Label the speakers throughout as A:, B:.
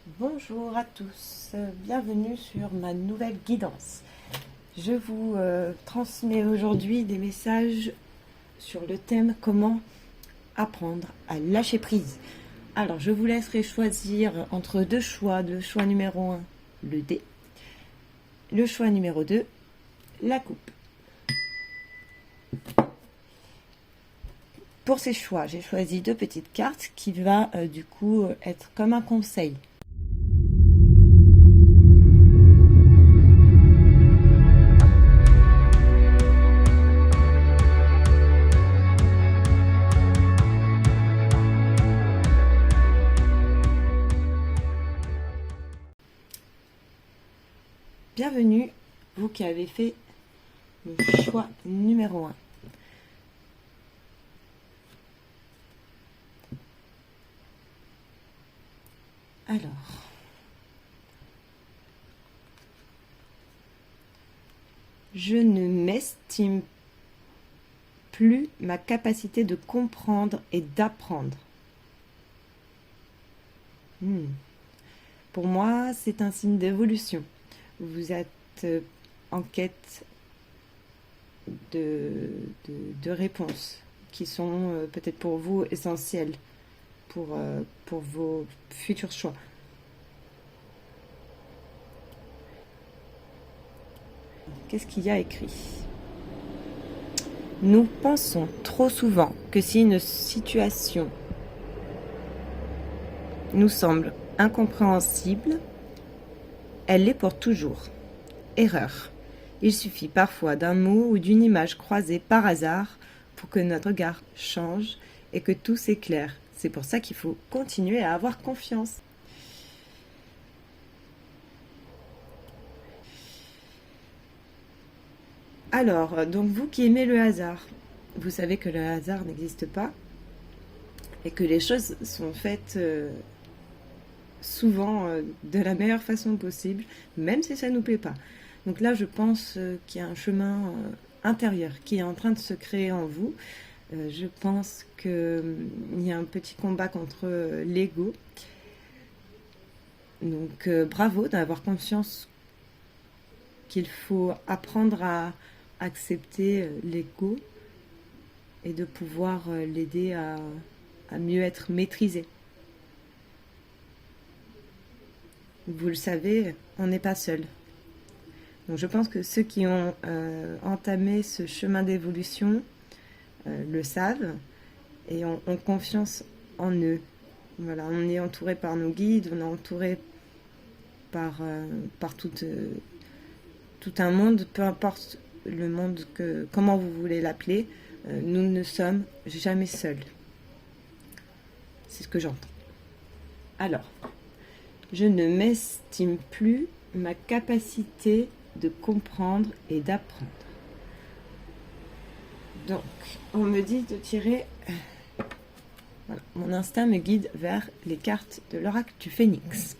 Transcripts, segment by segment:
A: Bonjour à tous, bienvenue sur ma nouvelle guidance. Je vous transmets aujourd'hui des messages sur le thème comment apprendre à lâcher prise. Alors je vous laisserai choisir entre deux choix. Le choix numéro 1, le dé. Le choix numéro 2, la coupe. Pour ces choix, j'ai choisi deux petites cartes qui va du coup être comme un conseil. Bienvenue, vous qui avez fait le choix numéro 1. Alors, je ne m'estime plus ma capacité de comprendre et d'apprendre. Pour moi, c'est un signe d'évolution. Vous êtes en quête de réponses qui sont peut-être pour vous essentielles pour vos futurs choix. Qu'est-ce qu'il y a écrit ? Nous pensons trop souvent que si une situation nous semble incompréhensible, elle l'est pour toujours. Erreur. Il suffit parfois d'un mot ou d'une image croisée par hasard pour que notre regard change et que tout s'éclaire. C'est pour ça qu'il faut continuer à avoir confiance. Alors, donc vous qui aimez le hasard, vous savez que le hasard n'existe pas et que les choses sont faites souvent de la meilleure façon possible, même si ça ne nous plaît pas. Donc là, je pense qu'il y a un chemin intérieur qui est en train de se créer en vous. Je pense qu'il y a un petit combat contre l'ego. Donc bravo d'avoir conscience qu'il faut apprendre à accepter l'ego et de pouvoir l'aider à mieux être maîtrisé. Vous le savez, on n'est pas seul. Donc je pense que ceux qui ont entamé ce chemin d'évolution le savent et ont confiance en eux. Voilà, on est entouré par nos guides, on est entouré par tout un monde, peu importe le monde, comment vous voulez l'appeler, nous ne sommes jamais seuls. C'est ce que j'entends. Alors, je ne m'estime plus ma capacité de comprendre et d'apprendre. Donc, on me dit de tirer... Voilà, mon instinct me guide vers les cartes de l'oracle du Phénix.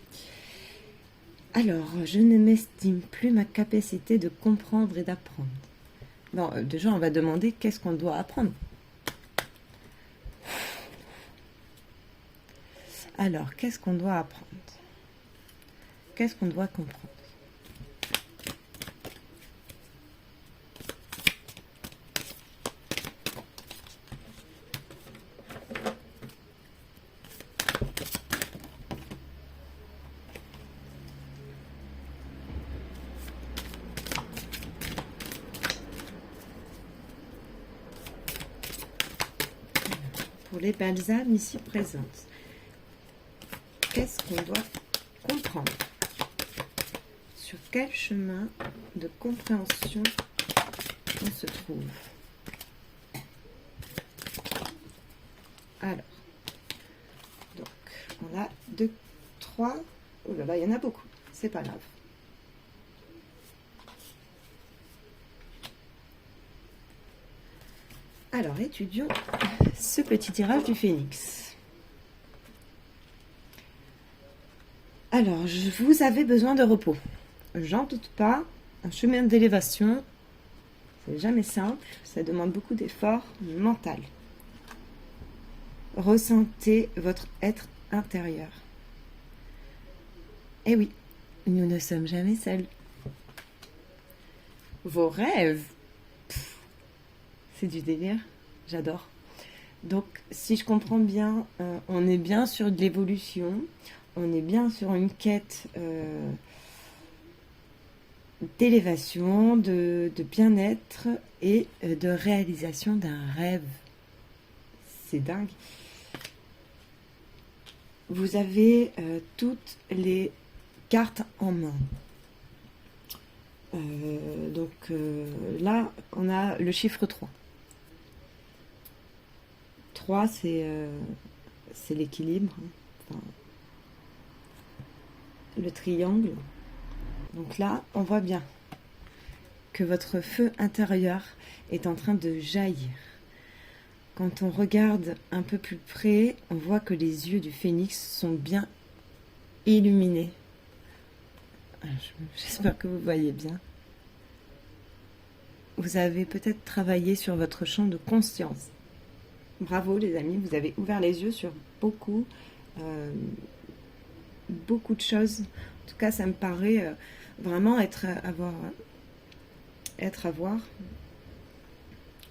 A: Alors, je ne m'estime plus ma capacité de comprendre et d'apprendre. Bon, déjà, on va demander qu'est-ce qu'on doit apprendre. Alors, qu'est-ce qu'on doit apprendre ? Qu'est-ce qu'on doit comprendre ? Pour les balsames ici présentes, qu'est-ce qu'on doit comprendre ? Sur quel chemin de compréhension on se trouve ? Alors, donc, on a 2, 3, oh là là, il y en a beaucoup, c'est pas grave. Alors, étudions ce petit tirage du Phénix. Alors, vous avez besoin de repos. J'en doute pas, un chemin d'élévation, c'est jamais simple, ça demande beaucoup d'efforts mental. Ressentez votre être intérieur. Eh oui, nous ne sommes jamais seuls. Vos rêves, c'est du délire, j'adore. Donc, si je comprends bien, on est bien sur de l'évolution, on est bien sur une quête d'élévation, de bien-être et de réalisation d'un rêve. C'est dingue. Vous avez toutes les cartes en main. Là, on a le chiffre 3. 3, c'est l'équilibre, enfin, le triangle. Donc là, on voit bien que votre feu intérieur est en train de jaillir. Quand on regarde un peu plus près, on voit que les yeux du phénix sont bien illuminés. J'espère que vous voyez bien. Vous avez peut-être travaillé sur votre champ de conscience. Bravo les amis, vous avez ouvert les yeux sur beaucoup de choses. En tout cas, ça me paraît vraiment être à voir.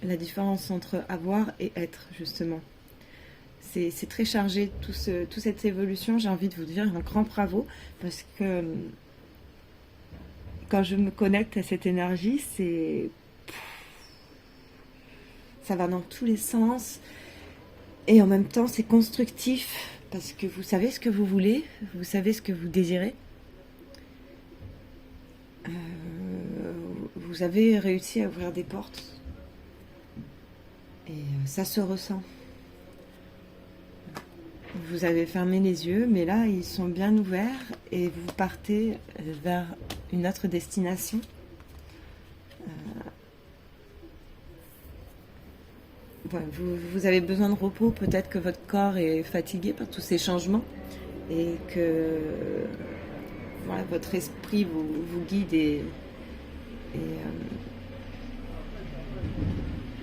A: La différence entre avoir et être, justement. C'est très chargé, toute cette évolution. J'ai envie de vous dire un grand bravo, parce que quand je me connecte à cette énergie, ça va dans tous les sens. Et en même temps, c'est constructif, parce que vous savez ce que vous voulez, vous savez ce que vous désirez. Vous avez réussi à ouvrir des portes. Et ça se ressent. Vous avez fermé les yeux, mais là, ils sont bien ouverts et vous partez vers une autre destination. Vous avez besoin de repos, peut-être que votre corps est fatigué par tous ces changements et que voilà, votre esprit vous guide et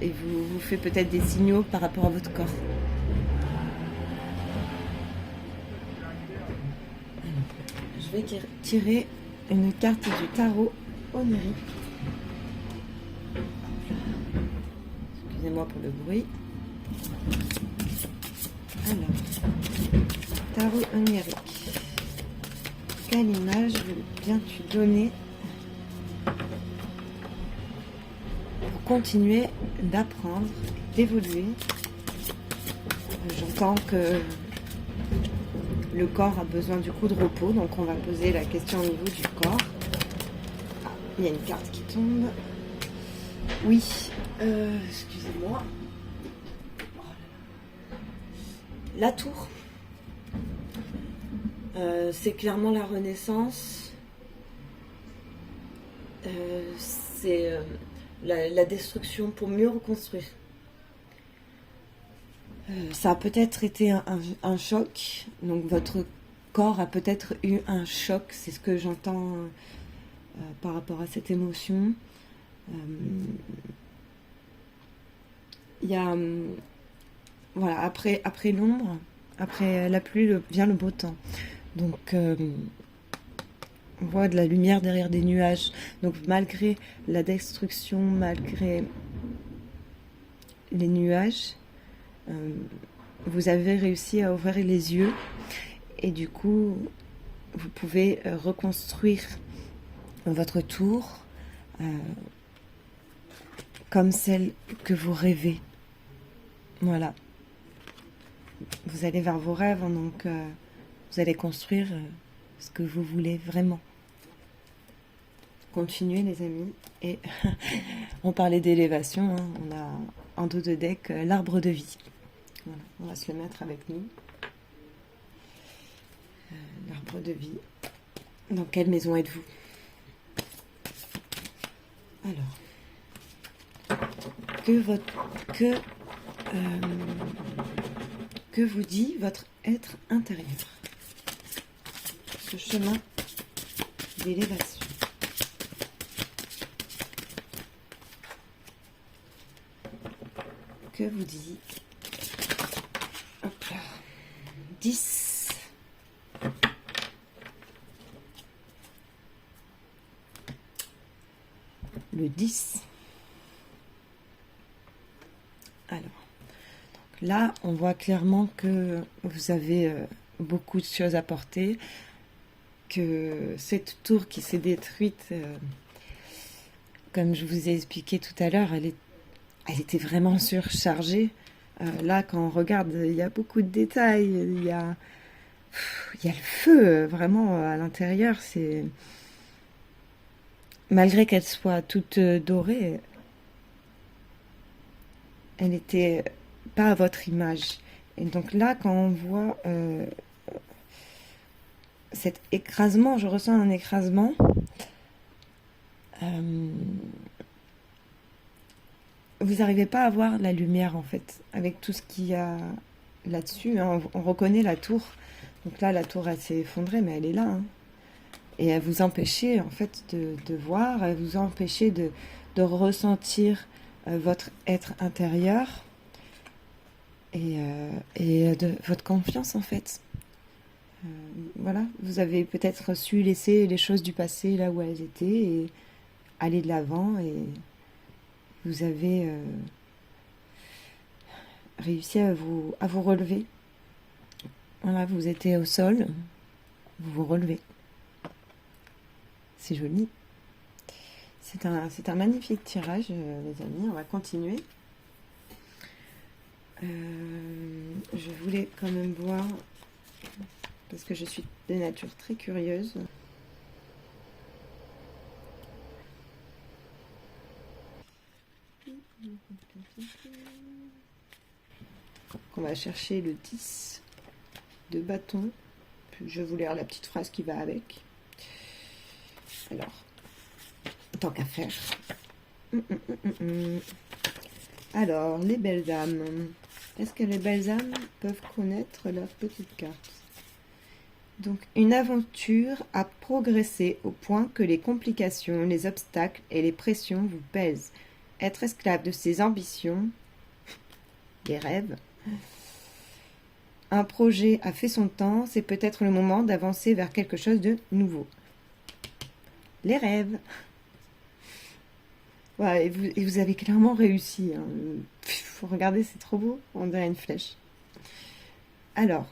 A: vous fait peut-être des signaux par rapport à votre corps. Je vais tirer une carte du tarot onirique. Excusez-moi pour le bruit. Alors, tarot onirique. Quelle image viens-tu donner pour continuer d'apprendre, d'évoluer? J'entends que le corps a besoin du coup de repos, donc on va poser la question au niveau du corps. Ah, il y a une carte qui tombe. Oui, excusez-moi. La tour. C'est clairement la renaissance. C'est la destruction pour mieux reconstruire. Ça a peut-être été un choc, donc votre corps a peut-être eu un choc, c'est ce que j'entends par rapport à cette émotion. Il y a, voilà, après l'ombre, après la pluie vient le beau temps. Donc on voit de la lumière derrière des nuages. Donc malgré la destruction, malgré les nuages, vous avez réussi à ouvrir les yeux et du coup vous pouvez reconstruire votre tour comme celle que vous rêvez. Voilà, vous allez vers vos rêves, donc vous allez construire ce que vous voulez vraiment. Continuez les amis. Et on parlait d'élévation, hein. On a en dos de deck l'arbre de vie. Voilà, on va se le mettre avec nous. L'arbre de vie. Dans quelle maison êtes-vous? Alors, que vous dit votre être intérieur? Ce chemin d'élévation. Que vous dit? Hop là. 10. le 10. Alors, là, on voit clairement que vous avez beaucoup de choses à porter, que cette tour qui s'est détruite, comme je vous ai expliqué tout à l'heure, elle était vraiment surchargée. Là, quand on regarde, il y a beaucoup de détails, il y a le feu vraiment à l'intérieur. C'est malgré qu'elle soit toute dorée, elle n'était pas à votre image. Et donc là, quand on voit cet écrasement, je ressens un écrasement. Vous n'arrivez pas à voir la lumière en fait, avec tout ce qu'il y a là-dessus. Hein. On reconnaît la tour. Donc là, la tour, elle s'est effondrée, mais elle est là. Hein. Et elle vous empêchait en fait de voir, elle vous empêchait de ressentir votre être intérieur et de votre confiance en fait. Voilà, vous avez peut-être su laisser les choses du passé là où elles étaient et aller de l'avant et vous avez réussi à vous relever. Voilà, vous étiez au sol, vous vous relevez. C'est joli. C'est un magnifique tirage, les amis. On va continuer. Je voulais quand même voir, parce que je suis de nature très curieuse. On va chercher le 10 de bâton. Puis je vais vous lire la petite phrase qui va avec. Alors, tant qu'à faire. Alors, les belles âmes. Est-ce que les belles âmes peuvent connaître leur petite carte? Donc, une aventure a progressé au point que les complications, les obstacles et les pressions vous pèsent. Être esclave de ses ambitions, des rêves. Un projet a fait son temps, c'est peut-être le moment d'avancer vers quelque chose de nouveau. Les rêves. Ouais, et vous avez clairement réussi. Hein. Regardez, c'est trop beau. On dirait une flèche. Alors,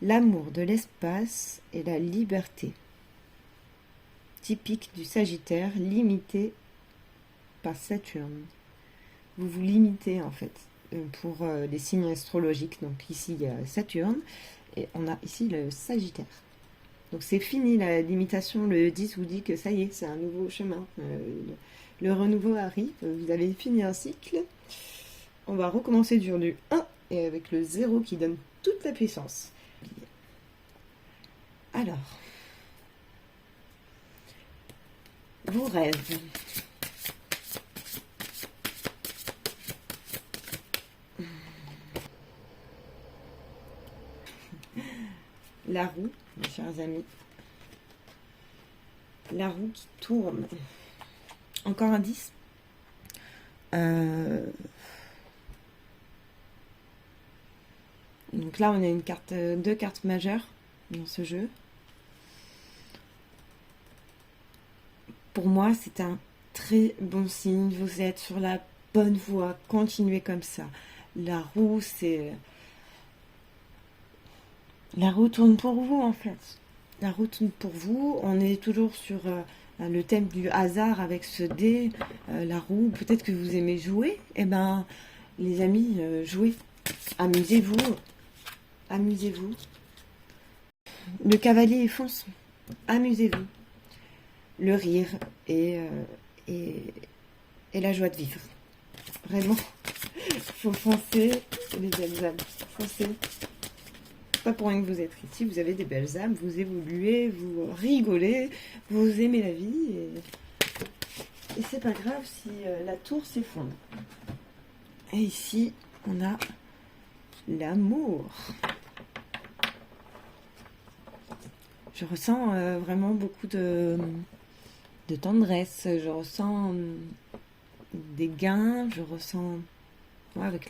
A: l'amour de l'espace et la liberté. Typique du Sagittaire, limité par Saturne. Vous vous limitez en fait pour les signes astrologiques. Donc ici, il y a Saturne et on a ici le Sagittaire. Donc c'est fini la limitation, le 10 vous dit que ça y est, c'est un nouveau chemin. Le renouveau arrive, vous avez fini un cycle. On va recommencer sur du 1 et avec le 0 qui donne toute la puissance. Alors, vos rêves. La roue, mes chers amis. La roue qui tourne. Encore un 10. Donc là, on a une carte, deux cartes majeures dans ce jeu. Pour moi, c'est un très bon signe. Vous êtes sur la bonne voie. Continuez comme ça. La roue, c'est... La roue tourne pour vous, en fait. La roue tourne pour vous. On est toujours sur le thème du hasard avec ce dé, la roue. Peut-être que vous aimez jouer. Eh ben, les amis, jouez. Amusez-vous. Amusez-vous. Le cavalier fonce. Amusez-vous. Le rire et la joie de vivre. Vraiment. Faut foncer, les belles âmes. Foncez. Pas pour rien que vous êtes ici, vous avez des belles âmes, vous évoluez, vous rigolez, vous aimez la vie et c'est pas grave si la tour s'effondre. Et ici, on a l'amour. Je ressens vraiment beaucoup de tendresse, je ressens des gains, je ressens... Ouais, avec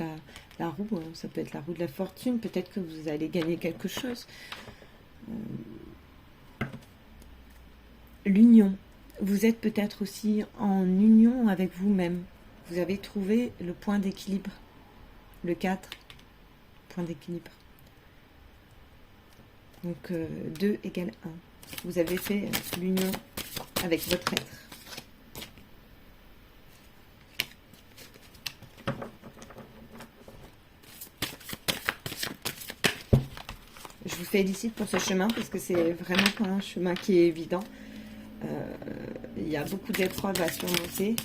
A: la roue, ça peut être la roue de la fortune, peut-être que vous allez gagner quelque chose. l'union. Vous êtes peut-être aussi en union avec vous-même. Vous avez trouvé le point d'équilibre. Le 4, point d'équilibre. Donc 2 égale 1. Vous avez fait l'union avec votre être. Je vous félicite pour ce chemin parce que c'est vraiment pas un chemin qui est évident. Il y a beaucoup d'épreuves à surmonter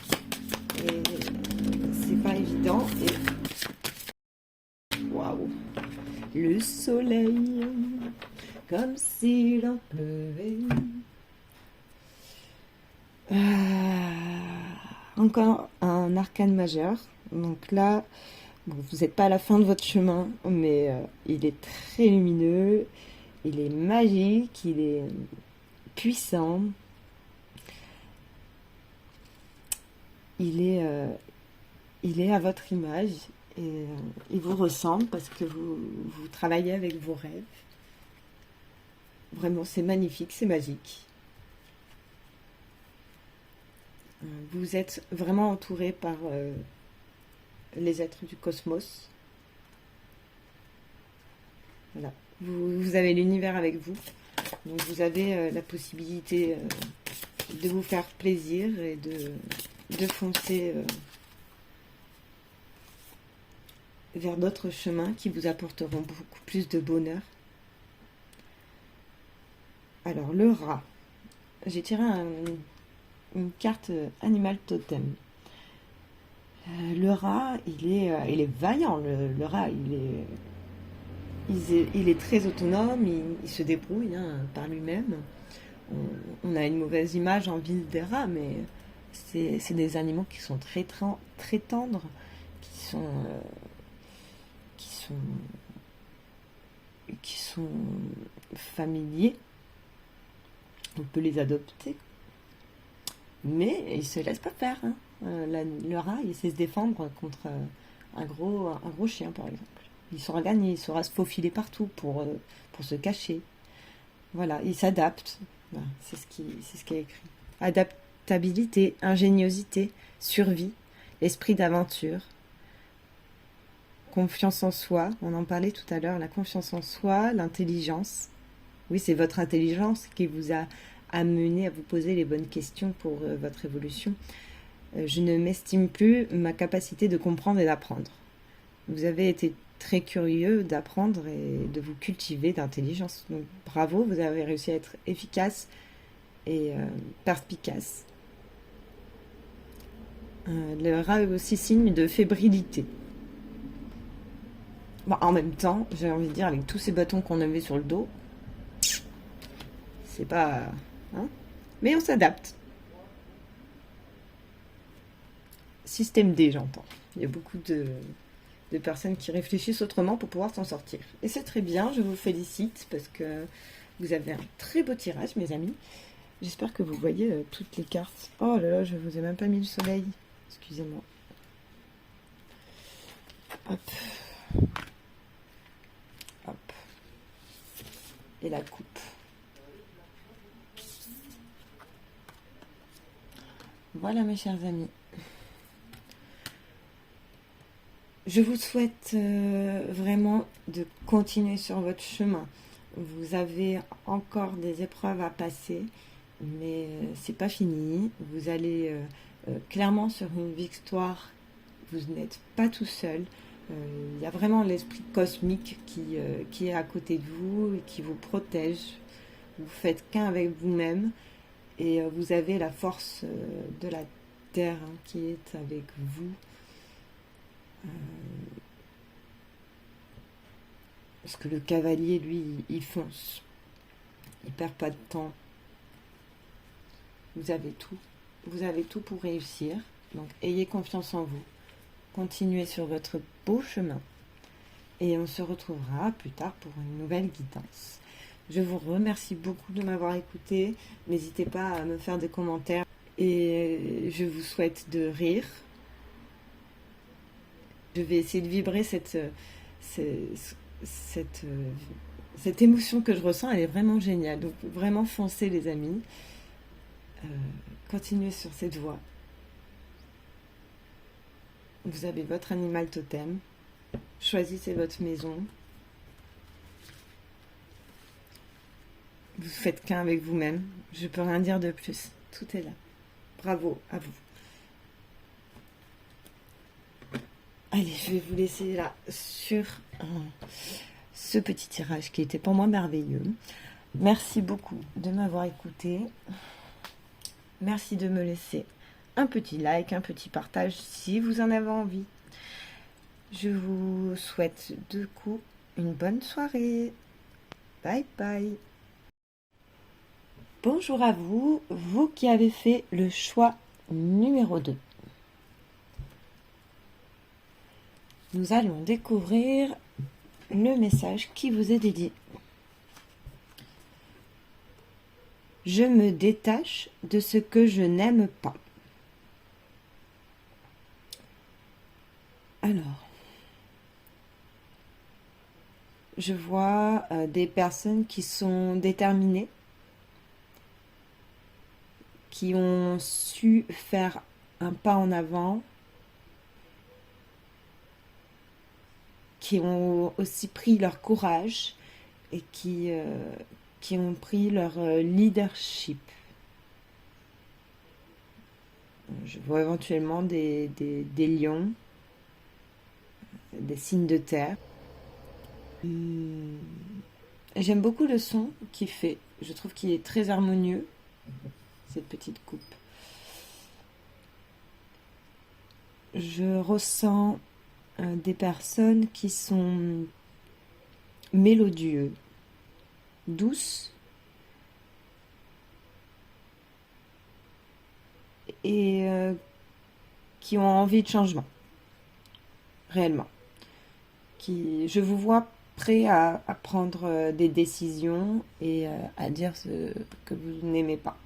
A: et c'est pas évident. Et waouh, le soleil, comme s'il en pleuvait. Encore un arcane majeur. Donc là, bon, vous n'êtes pas à la fin de votre chemin, mais il est très lumineux, il est magique, il est puissant. Il est à votre image et il vous ressemble parce que vous travaillez avec vos rêves. Vraiment, c'est magnifique, c'est magique. Vous êtes vraiment entouré par les êtres du cosmos. Voilà. Vous avez l'univers avec vous. Donc vous avez la possibilité de vous faire plaisir et de foncer vers d'autres chemins qui vous apporteront beaucoup plus de bonheur. Alors, le rat. J'ai tiré une carte animal totem. Le rat, il est vaillant. Le rat, il est très autonome, il se débrouille par lui-même. On a une mauvaise image en ville des rats, mais c'est des animaux qui sont très, très tendres, qui sont familiers. On peut les adopter, mais ils se laissent pas faire. Le rat, il sait se défendre contre un gros chien, par exemple. Il saura gagner, il saura se faufiler partout pour se cacher. Voilà, il s'adapte. Voilà, c'est ce qui est écrit. Adaptabilité, ingéniosité, survie, esprit d'aventure, confiance en soi. On en parlait tout à l'heure, la confiance en soi, l'intelligence. Oui, c'est votre intelligence qui vous a amené à vous poser les bonnes questions pour votre évolution. Je ne m'estime plus ma capacité de comprendre et d'apprendre. Vous avez été très curieux d'apprendre et de vous cultiver d'intelligence. Donc bravo, vous avez réussi à être efficace et perspicace. Le rat est aussi signe de fébrilité. Bon, en même temps, j'ai envie de dire, avec tous ces bâtons qu'on avait sur le dos, c'est pas... Hein, mais on s'adapte. Système D, j'entends. Il y a beaucoup de personnes qui réfléchissent autrement pour pouvoir s'en sortir. Et c'est très bien, je vous félicite parce que vous avez un très beau tirage, mes amis. J'espère que vous voyez toutes les cartes. Oh là là, je vous ai même pas mis le soleil. Excusez-moi. Hop. Hop. Et la coupe. Voilà, mes chers amis. Je vous souhaite vraiment de continuer sur votre chemin. Vous avez encore des épreuves à passer, mais c'est pas fini. Vous allez clairement sur une victoire. Vous n'êtes pas tout seul. Il y a vraiment l'esprit cosmique qui est à côté de vous et qui vous protège. Vous faites qu'un avec vous-même et vous avez la force de la terre qui est avec vous. Parce que le cavalier, lui, il fonce. Il perd pas de temps. Vous avez tout. Vous avez tout pour réussir. Donc, ayez confiance en vous. Continuez sur votre beau chemin. Et on se retrouvera plus tard pour une nouvelle guidance. Je vous remercie beaucoup de m'avoir écouté. N'hésitez pas à me faire des commentaires. Et je vous souhaite de rire. Je vais essayer de vibrer cette émotion que je ressens. Elle est vraiment géniale. Donc vraiment foncez les amis. continuez sur cette voie. Vous avez votre animal totem. Choisissez votre maison. Vous faites qu'un avec vous-même. Je peux rien dire de plus. Tout est là. Bravo à vous. Allez, je vais vous laisser là sur ce petit tirage qui était pour moi merveilleux. Merci beaucoup de m'avoir écouté. Merci de me laisser un petit like, un petit partage si vous en avez envie. Je vous souhaite du coup une bonne soirée. Bye bye. Bonjour à vous, vous qui avez fait le choix numéro 2. Nous allons découvrir le message qui vous est dédié. Je me détache de ce que je n'aime pas. Alors, je vois des personnes qui sont déterminées, qui ont su faire un pas en avant, qui ont aussi pris leur courage et qui ont pris leur leadership. Je vois éventuellement des lions, des signes de terre. J'aime beaucoup le son qu'il fait. Je trouve qu'il est très harmonieux, cette petite coupe. Je ressens des personnes qui sont mélodieux, douces et qui ont envie de changement, réellement. Je vous vois prêt à prendre des décisions et à dire ce que vous n'aimez pas.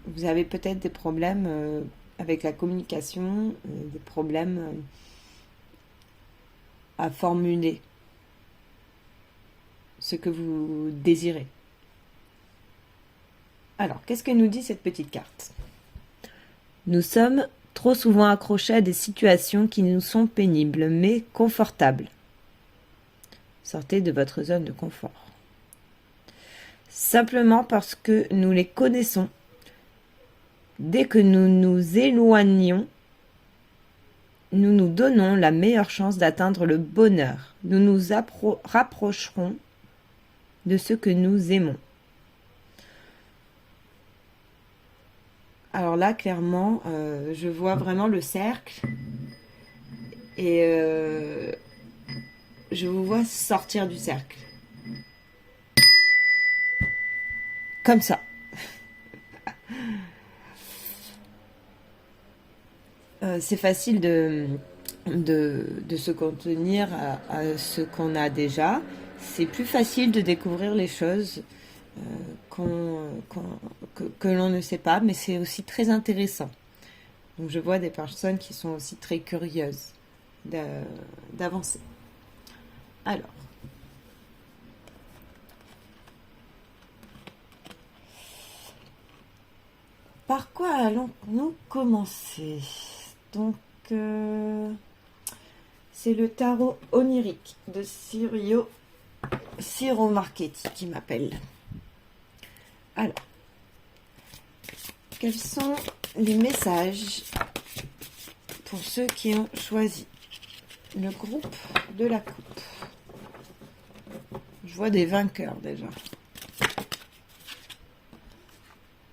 A: Vous avez peut-être des problèmes avec la communication, des problèmes à formuler ce que vous désirez. Alors, qu'est-ce que nous dit cette petite carte? Nous sommes trop souvent accrochés à des situations qui nous sont pénibles, mais confortables. Sortez de votre zone de confort. Simplement parce que nous les connaissons. Dès que nous nous éloignons, nous nous donnons la meilleure chance d'atteindre le bonheur. Nous nous rapprocherons de ce que nous aimons. Alors là, clairement, je vois vraiment le cercle et je vous vois sortir du cercle. Comme ça. C'est facile de se contenir à ce qu'on a déjà. C'est plus facile de découvrir les choses que l'on ne sait pas, mais c'est aussi très intéressant. Donc je vois des personnes qui sont aussi très curieuses d'avancer. Alors, par quoi allons-nous commencer? Donc, c'est le tarot onirique de Ciro Marchetti qui m'appelle. Alors, quels sont les messages pour ceux qui ont choisi le groupe de la coupe? Je vois des vainqueurs déjà.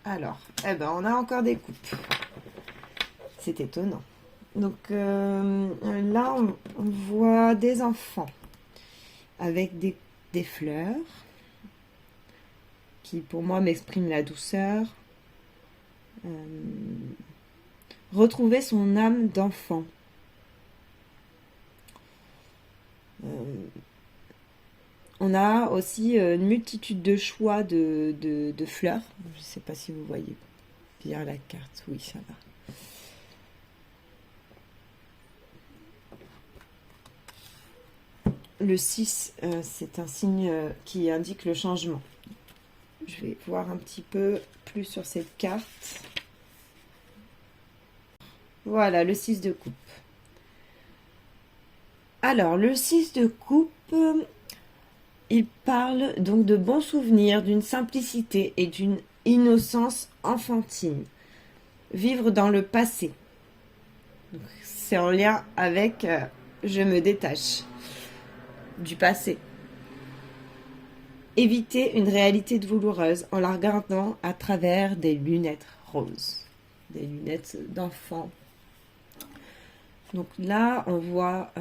A: Alors, on a encore des coupes. C'est étonnant. Donc là, on voit des enfants avec des fleurs qui, pour moi, m'expriment la douceur. Retrouver son âme d'enfant. On a aussi une multitude de choix de fleurs. Je ne sais pas si vous voyez bien la carte. Oui, ça va. Le 6, c'est un signe qui indique le changement. Je vais voir un petit peu plus sur cette carte. Voilà, le 6 de coupe. Alors, le 6 de coupe, il parle donc de bons souvenirs, d'une simplicité et d'une innocence enfantine. Vivre dans le passé. C'est en lien avec je me détache du passé. Éviter une réalité douloureuse en la regardant à travers des lunettes roses, des lunettes d'enfant. Donc là, on voit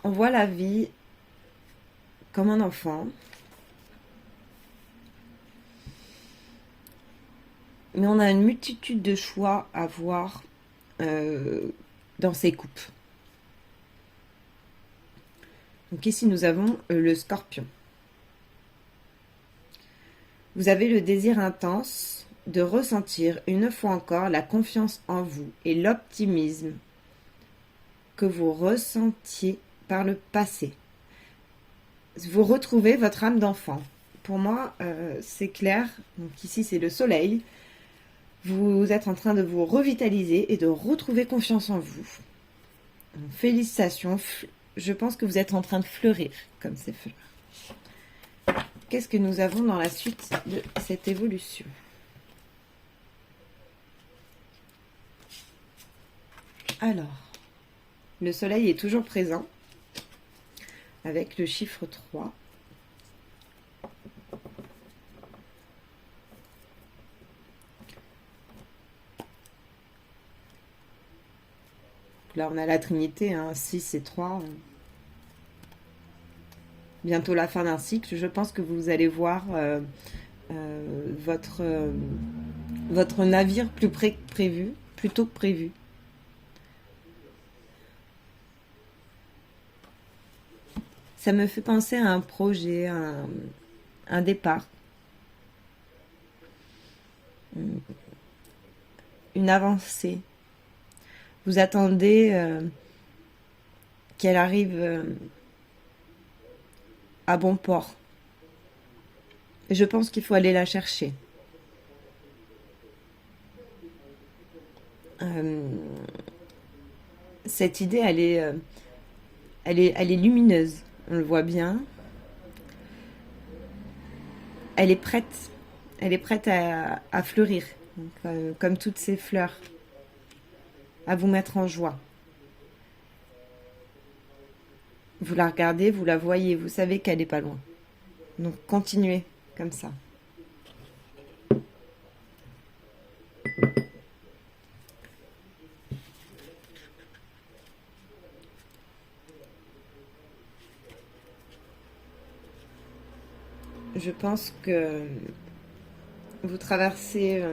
A: la vie comme un enfant, mais on a une multitude de choix à voir dans ces coupes. Donc ici, nous avons le Scorpion. Vous avez le désir intense de ressentir une fois encore la confiance en vous et l'optimisme que vous ressentiez par le passé. Vous retrouvez votre âme d'enfant. Pour moi, c'est clair. Donc ici, c'est le soleil. Vous êtes en train de vous revitaliser et de retrouver confiance en vous. Donc, félicitations. Je pense que vous êtes en train de fleurir comme ces fleurs. Qu'est-ce que nous avons dans la suite de cette évolution? Alors, le soleil est toujours présent avec le chiffre 3. Là, on a la Trinité, 6 et 3. Bientôt la fin d'un cycle. Je pense que vous allez voir votre navire plus près que prévu, plus tôt que prévu. Ça me fait penser à un projet, un départ. Une avancée. Vous attendez qu'elle arrive à bon port. Et je pense qu'il faut aller la chercher. Cette idée, elle est lumineuse. On le voit bien. Elle est prête. Elle est prête à fleurir. Donc, comme toutes ces fleurs. À vous mettre en joie. Vous la regardez, vous la voyez, vous savez qu'elle n'est pas loin. Donc continuez comme ça. Je pense que vous traversez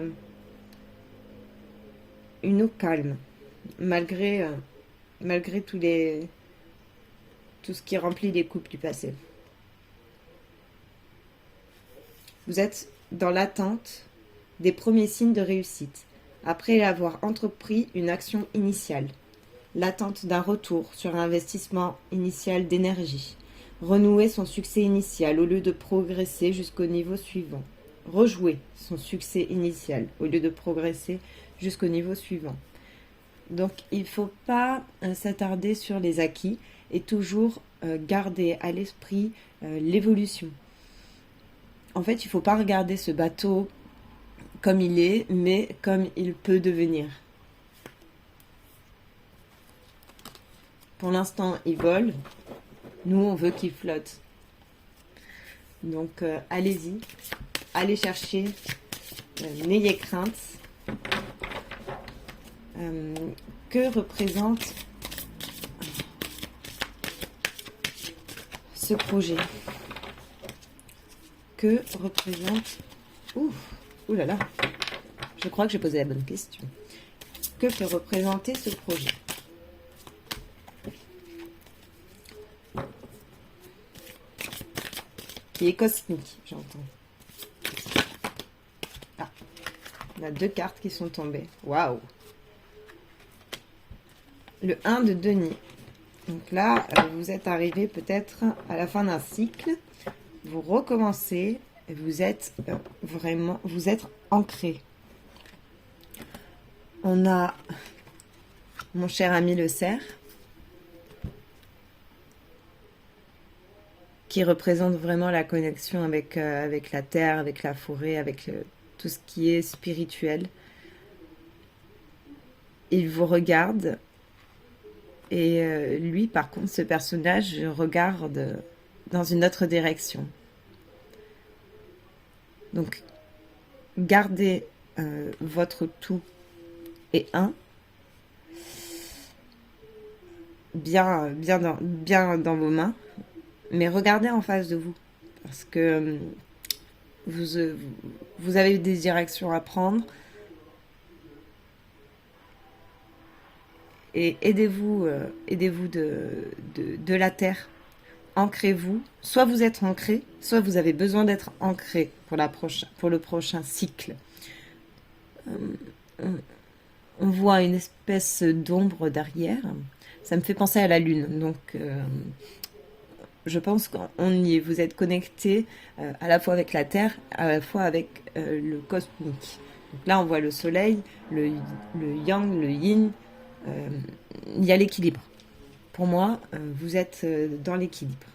A: une eau calme, malgré tout ce qui remplit les coupes du passé. Vous êtes dans l'attente des premiers signes de réussite, après avoir entrepris une action initiale. L'attente d'un retour sur investissement initial d'énergie. Renouer son succès initial au lieu de progresser jusqu'au niveau suivant. Rejouer son succès initial au lieu de progresser jusqu'au niveau suivant. Donc il ne faut pas s'attarder sur les acquis et toujours garder à l'esprit l'évolution. En fait, il ne faut pas regarder ce bateau comme il est, mais comme il peut devenir. Pour l'instant, il vole. Nous, on veut qu'il flotte. Donc, allez-y. Allez chercher. N'ayez crainte. Que représente ce projet? Que représente... Ouh là là. Je crois que j'ai posé la bonne question. Que peut représenter ce projet? Qui est cosmique, j'entends. Ah, on a 2 cartes qui sont tombées. Waouh! Le 1 de denier. Donc là, vous êtes arrivé peut-être à la fin d'un cycle. vous recommencez et vous êtes vraiment, vous êtes ancré. On a mon cher ami le cerf qui représente vraiment la connexion avec la terre, avec la forêt, avec tout ce qui est spirituel. Il vous regarde et lui, par contre, ce personnage regarde dans une autre direction. Donc, gardez votre tout et un bien dans vos mains, mais regardez en face de vous parce que vous avez des directions à prendre et aidez-vous de la terre. Ancrez-vous. Soit vous êtes ancré, soit vous avez besoin d'être ancré pour le prochain cycle. On voit une espèce d'ombre derrière. Ça me fait penser à la lune. Donc, je pense qu'on y est. Vous êtes connecté à la fois avec la terre, à la fois avec le cosmique. Donc là, on voit le soleil, le yang, le yin. Il y a l'équilibre. Pour moi, vous êtes dans l'équilibre.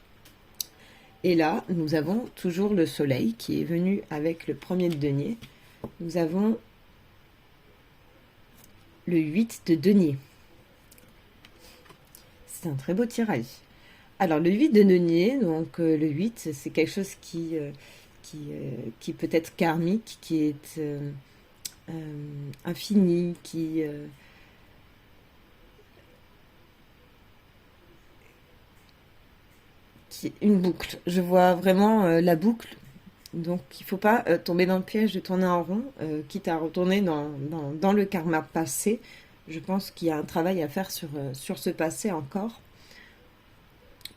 A: Et là, nous avons toujours le soleil qui est venu avec le premier de denier. Nous avons le 8 de denier. C'est un très beau tirage. Alors, le 8 de denier, donc le 8, c'est quelque chose qui peut être karmique, qui est infini, une boucle. Je vois vraiment la boucle. Donc, il ne faut pas tomber dans le piège de tourner en rond, quitte à retourner dans le karma passé. Je pense qu'il y a un travail à faire sur ce passé encore.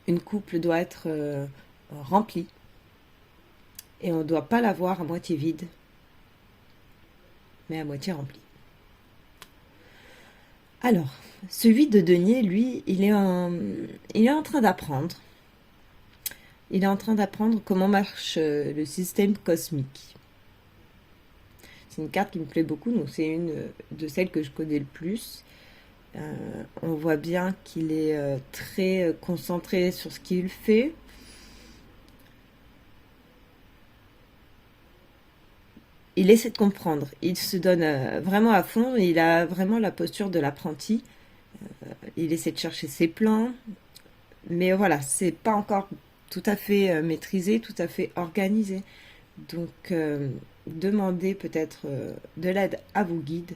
A: Une couple doit être remplie. Et on ne doit pas la voir à moitié vide, mais à moitié remplie. Alors, ce 8 de denier, lui, il est en train d'apprendre. Il est en train d'apprendre comment marche le système cosmique. C'est une carte qui me plaît beaucoup, donc c'est une de celles que je connais le plus. On voit bien qu'il est très concentré sur ce qu'il fait. Il essaie de comprendre, il se donne vraiment à fond, il a vraiment la posture de l'apprenti. Il essaie de chercher ses plans, mais voilà, c'est pas encore tout à fait maîtrisé, tout à fait organisé. Donc, demandez peut-être de l'aide à vos guides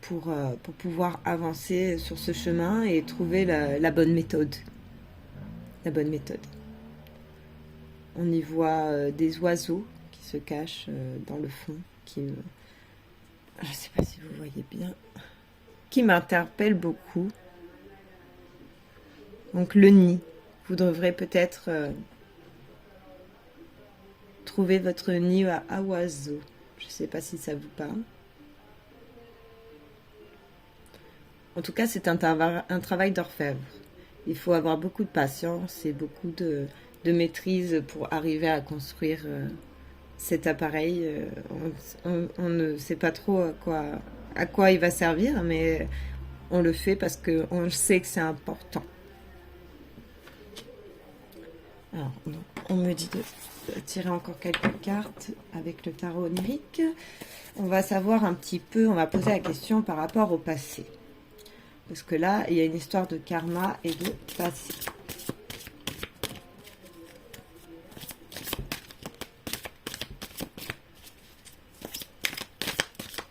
A: pour pouvoir avancer sur ce chemin et trouver la bonne méthode. La bonne méthode. On y voit des oiseaux qui se cachent dans le fond, je ne sais pas si vous voyez bien, qui m'interpellent beaucoup. Donc le nid. Vous devrez peut-être trouver votre nid à oiseaux. Je ne sais pas si ça vous parle. En tout cas, c'est un travail d'orfèvre. Il faut avoir beaucoup de patience et beaucoup de maîtrise pour arriver à construire cet appareil. On ne sait pas trop à quoi il va servir, mais on le fait parce qu'on sait que c'est important. Alors, on me dit de tirer encore quelques cartes avec le tarot onirique. On va savoir un petit peu, on va poser la question par rapport au passé. Parce que là, il y a une histoire de karma et de passé.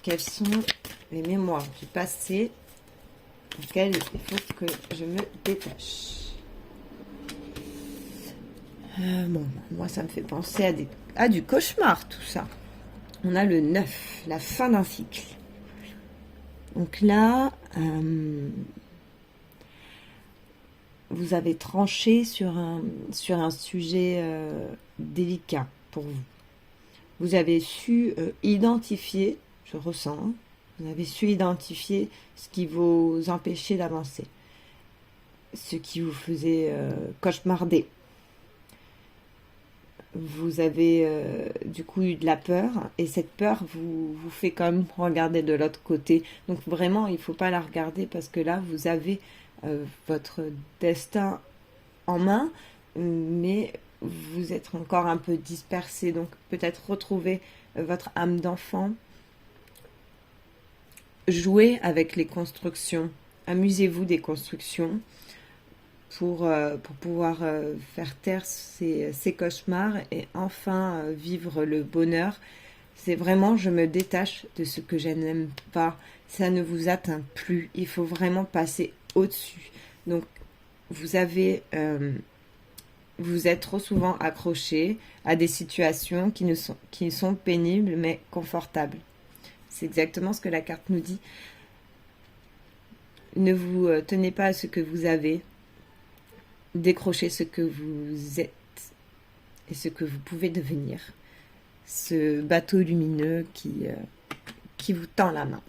A: Quelles sont les mémoires du passé auxquelles il faut que je me détache? Bon, moi, ça me fait penser à du cauchemar, tout ça. On a le 9, la fin d'un cycle. Donc là, vous avez tranché sur un sujet délicat pour vous. Vous avez su identifier, je ressens, hein, vous avez su identifier ce qui vous empêchait d'avancer, ce qui vous faisait cauchemarder. vous avez du coup eu de la peur, et cette peur vous fait quand même regarder de l'autre côté. Donc vraiment, il ne faut pas la regarder, parce que là, vous avez votre destin en main, mais vous êtes encore un peu dispersé. Donc peut-être retrouver votre âme d'enfant, jouez avec les constructions, amusez-vous des constructions pour pouvoir faire taire ces cauchemars et enfin vivre le bonheur. C'est vraiment, je me détache de ce que je n'aime pas. Ça ne vous atteint plus. Il faut vraiment passer au-dessus. Donc, vous êtes trop souvent accroché à des situations qui sont pénibles mais confortables. C'est exactement ce que la carte nous dit. Ne vous tenez pas à ce que vous avez. Décrochez ce que vous êtes et ce que vous pouvez devenir. Ce bateau lumineux qui vous tend la main.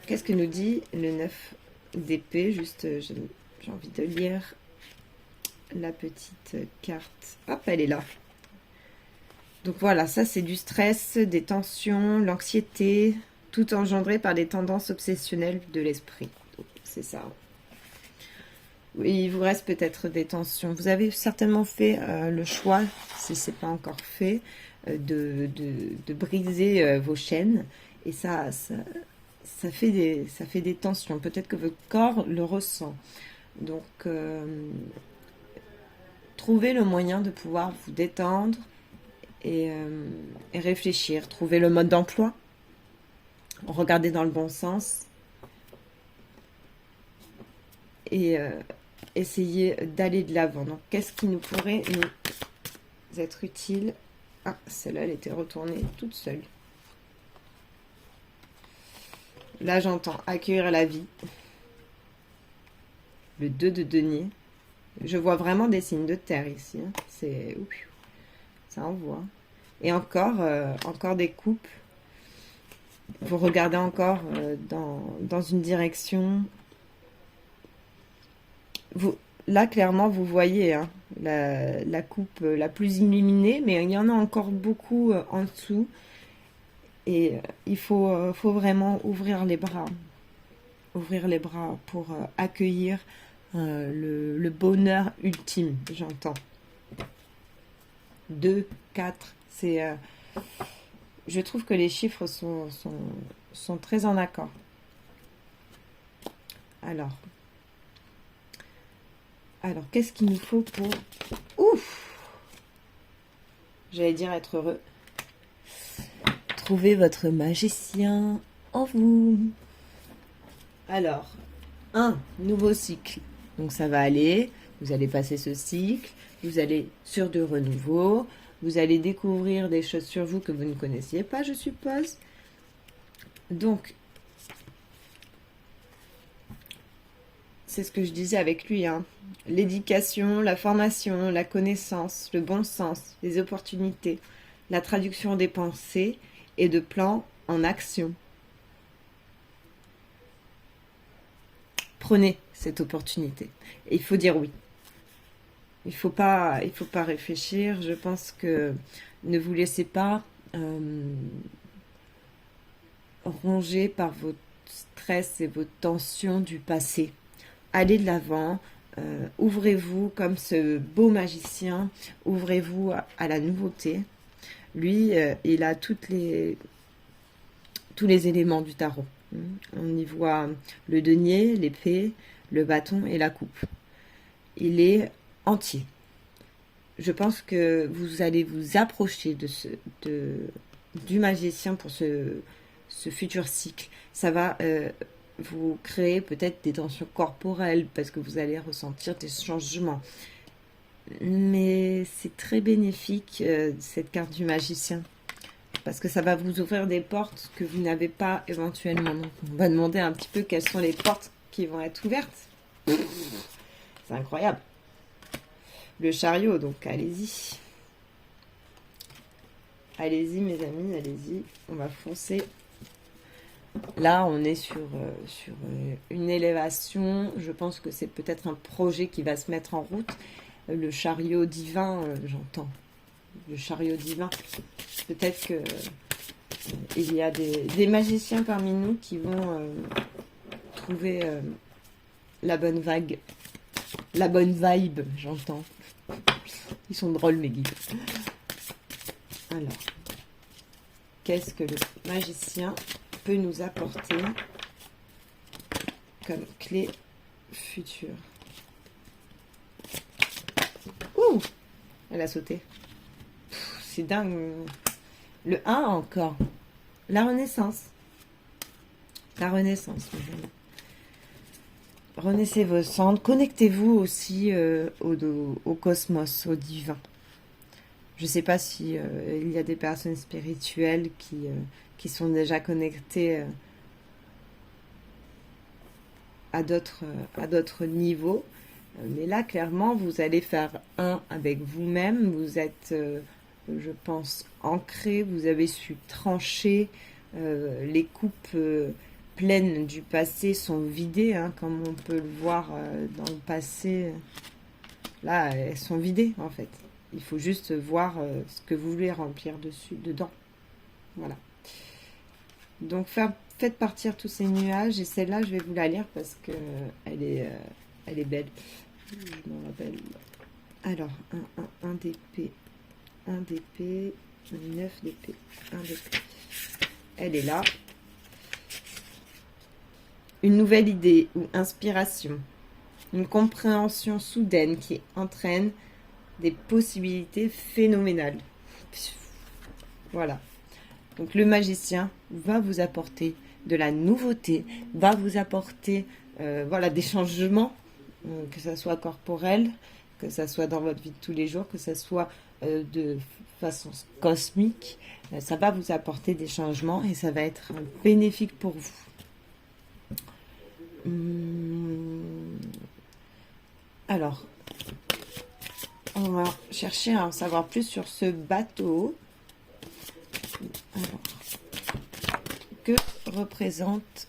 A: Qu'est-ce que nous dit le 9 d'épée? Juste, j'ai envie de lire la petite carte. Hop, elle est là. Donc voilà, ça c'est du stress, des tensions, l'anxiété, tout engendré par des tendances obsessionnelles de l'esprit. C'est ça. Oui, il vous reste peut-être des tensions. Vous avez certainement fait le choix, si ce n'est pas encore fait, de briser vos chaînes. Et ça fait des tensions. Peut-être que votre corps le ressent. Donc, trouvez le moyen de pouvoir vous détendre et réfléchir. Trouvez le mode d'emploi. Regardez dans le bon sens. Et essayer d'aller de l'avant. Donc, qu'est-ce qui nous pourrait nous être utile? Ah, celle-là, elle était retournée toute seule. Là, j'entends accueillir la vie. Le 2 de denier. Je vois vraiment des signes de terre ici. Hein. C'est... ça envoie. Et encore des coupes. Vous regardez encore dans une direction. Là, clairement, vous voyez hein, la coupe la plus illuminée, mais il y en a encore beaucoup en dessous. Et il faut vraiment ouvrir les bras. Ouvrir les bras pour accueillir le bonheur ultime, j'entends. 2, 4, c'est... je trouve que les chiffres sont très en accord. Alors, qu'est-ce qu'il nous faut pour... Ouf! J'allais dire être heureux. Trouvez votre magicien en vous. Alors, un nouveau cycle. Donc ça va aller, vous allez passer ce cycle, vous allez sur de renouveau, vous allez découvrir des choses sur vous que vous ne connaissiez pas, je suppose. Donc, c'est ce que je disais avec lui, hein. L'éducation, la formation, la connaissance, le bon sens, les opportunités, la traduction des pensées et de plans en action. Prenez cette opportunité. Et il faut dire oui. Il faut pas réfléchir. Je pense que ne vous laissez pas ronger par vos stress et vos tensions du passé. Allez de l'avant. Ouvrez-vous comme ce beau magicien. Ouvrez-vous à la nouveauté. Lui, il a tous les éléments du tarot. On y voit le denier, l'épée, le bâton et la coupe. Il est entier. Je pense que vous allez vous approcher du magicien pour ce futur cycle. Ça va vous créer peut-être des tensions corporelles parce que vous allez ressentir des changements. Mais c'est très bénéfique cette carte du magicien. Parce que ça va vous ouvrir des portes que vous n'avez pas éventuellement. Donc on va demander un petit peu quelles sont les portes qui vont être ouvertes. C'est incroyable. Le chariot, donc allez-y. Allez-y mes amis, allez-y. On va foncer. Là, on est sur une élévation. Je pense que c'est peut-être un projet qui va se mettre en route. le chariot divin, j'entends. Le chariot divin. Peut-être que il y a des magiciens parmi nous qui vont trouver la bonne vague. La bonne vibe, j'entends. Ils sont drôles, mes guides. Alors, qu'est-ce que le magicien peut nous apporter comme clé future? Ouh! Elle a sauté. C'est dingue. Le 1 encore. La renaissance. La renaissance, mes amis. Renaissez vos cendres. Connectez-vous aussi au cosmos, au divin. Je ne sais pas si il y a des personnes spirituelles qui sont déjà connectées à d'autres niveaux. Mais là, clairement, vous allez faire un avec vous-même. Vous êtes, je pense, ancré. Vous avez su trancher. Les coupes pleines du passé sont vidées, hein, comme on peut le voir dans le passé. Là, elles sont vidées, en fait. Il faut juste voir ce que vous voulez remplir dedans. Voilà. Donc, faites partir tous ces nuages. Et celle-là, je vais vous la lire parce que elle est belle. Je m'en rappelle. Alors, 1 d'épée, 1 d'épée, 9 d'épée, 1 d'épée. Elle est là. Une nouvelle idée ou inspiration. Une compréhension soudaine qui entraîne des possibilités phénoménales. Voilà. Donc le magicien va vous apporter de la nouveauté, va vous apporter voilà, des changements, que ça soit corporel, que ça soit dans votre vie de tous les jours, que ça soit de façon cosmique. Ça va vous apporter des changements et ça va être bénéfique pour vous. Alors, on va chercher à en savoir plus sur ce bateau. Alors, que représente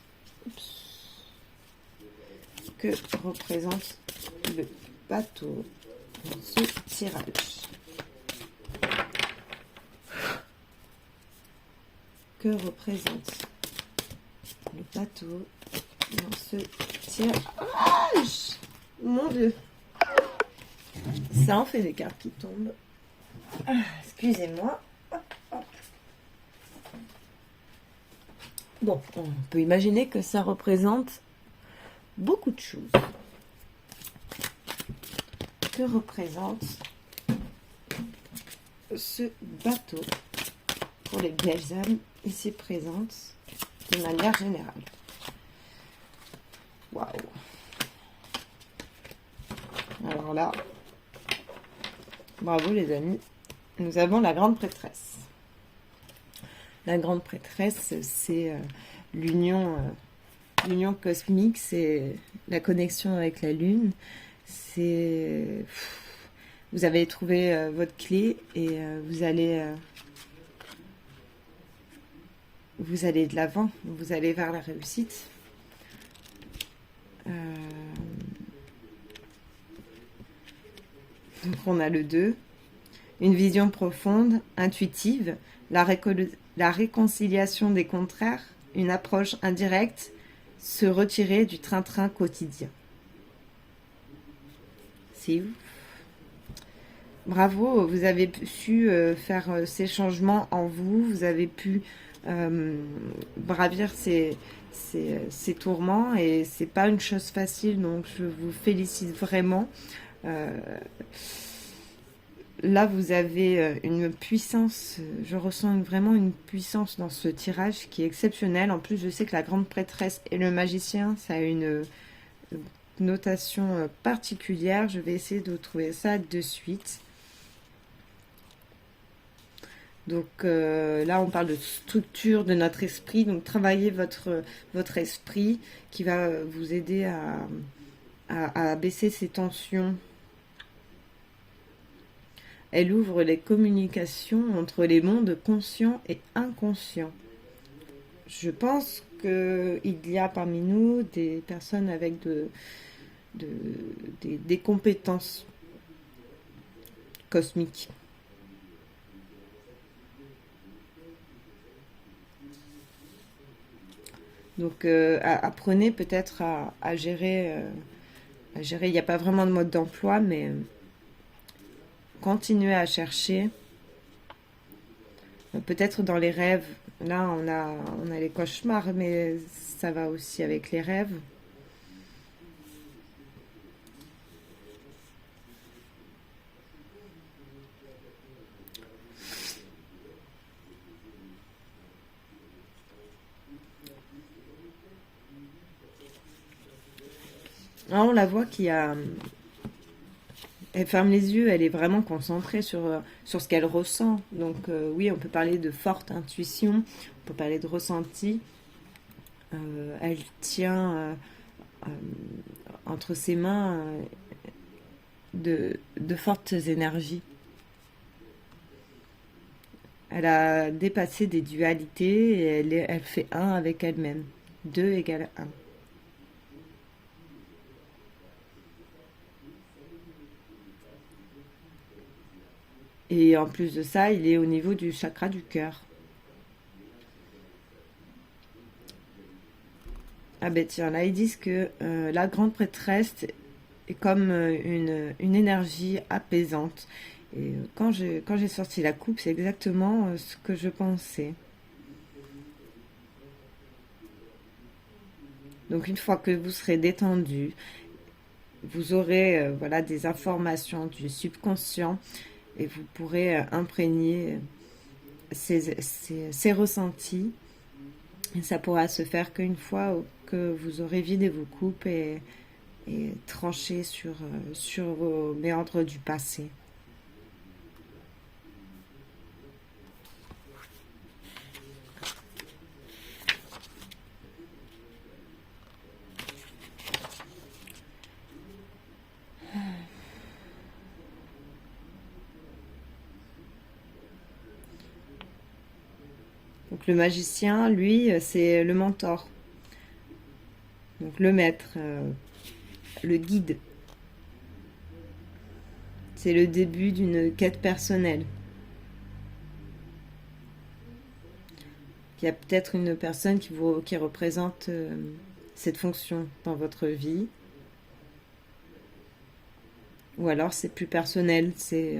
A: le bateau dans ce tirage? Que représente le bateau dans ce tirage? Mon Dieu, ça en fait des cartes qui tombent. Excusez-moi. Bon, on peut imaginer que ça représente beaucoup de choses. Que représente ce bateau pour les belles âmes ici présentes de manière générale? Waouh! Alors là, bravo les amis, nous avons la grande prêtresse. La grande prêtresse, c'est l'union cosmique, c'est la connexion avec la lune. C'est vous avez trouvé votre clé et vous allez de l'avant, vous allez vers la réussite. Donc on a le 2, une vision profonde, intuitive, la réconciliation des contraires, une approche indirecte, se retirer du train-train quotidien. C'est ouf. Bravo, vous avez su faire ces changements en vous, vous avez pu bravir ces tourments et c'est pas une chose facile, donc je vous félicite vraiment. Là, vous avez une puissance, je ressens vraiment une puissance dans ce tirage qui est exceptionnelle. En plus, je sais que la grande prêtresse et le magicien, ça a une notation particulière. Je vais essayer de trouver ça de suite. Donc là, on parle de structure de notre esprit. Donc, travaillez votre esprit qui va vous aider à baisser ces tensions. Elle ouvre les communications entre les mondes conscients et inconscients. Je pense qu'il y a parmi nous des personnes avec des compétences cosmique. Donc apprenez peut-être à gérer. Il n'y a pas vraiment de mode d'emploi, mais continuez à chercher. Peut-être dans les rêves. Là, on a les cauchemars, mais ça va aussi avec les rêves. Là, on la voit qui a... Elle ferme les yeux, elle est vraiment concentrée sur ce qu'elle ressent. Donc oui, on peut parler de forte intuition, on peut parler de ressenti. Elle tient entre ses mains de fortes énergies. Elle a dépassé des dualités et elle fait un avec elle-même. 2 égale 1. Et en plus de ça, il est au niveau du chakra du cœur. Ah ben tiens, là ils disent que la grande prêtresse est comme une énergie apaisante. Et quand j'ai sorti la coupe, c'est exactement ce que je pensais. Donc une fois que vous serez détendu, vous aurez voilà, des informations du subconscient et vous pourrez imprégner ces ressentis. Et ça pourra se faire qu'une fois que vous aurez vidé vos coupes et tranché sur vos méandres du passé. Donc le magicien, lui, c'est le mentor. Donc le maître, le guide. C'est le début d'une quête personnelle. Il y a peut-être une personne qui représente cette fonction dans votre vie. Ou alors c'est plus personnel, c'est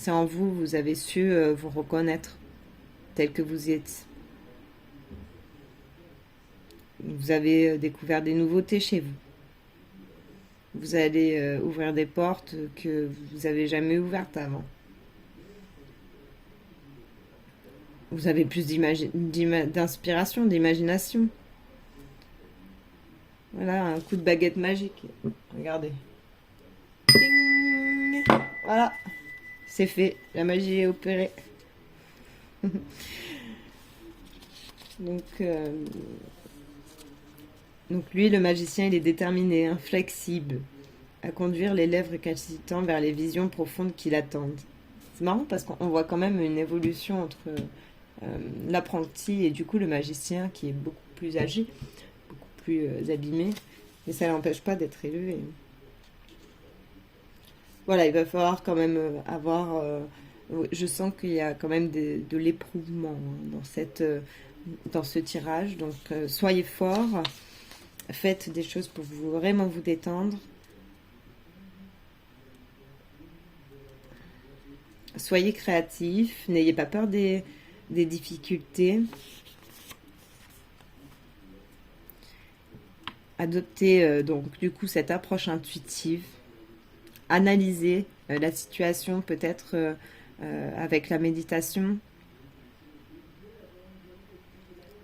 A: en vous, vous avez su vous reconnaître tel que vous êtes. Vous avez découvert des nouveautés chez vous. Vous allez ouvrir des portes que vous n'avez jamais ouvertes avant. Vous avez plus d'inspiration, d'imagination. Voilà, un coup de baguette magique. Regardez. Ding. Voilà, c'est fait. La magie est opérée. Donc lui, le magicien, il est déterminé, inflexible, à conduire l'élève récapitant vers les visions profondes qui l'attendent. C'est marrant parce qu'on voit quand même une évolution entre l'apprenti et du coup le magicien qui est beaucoup plus âgé, beaucoup plus abîmé, mais ça n'empêche pas d'être élevé. Voilà, il va falloir quand même avoir... je sens qu'il y a quand même de l'éprouvement dans ce tirage, donc soyez forts. Faites des choses pour vraiment vous détendre. Soyez créatifs, n'ayez pas peur des difficultés. Adoptez donc du coup cette approche intuitive. Analysez la situation peut-être avec la méditation.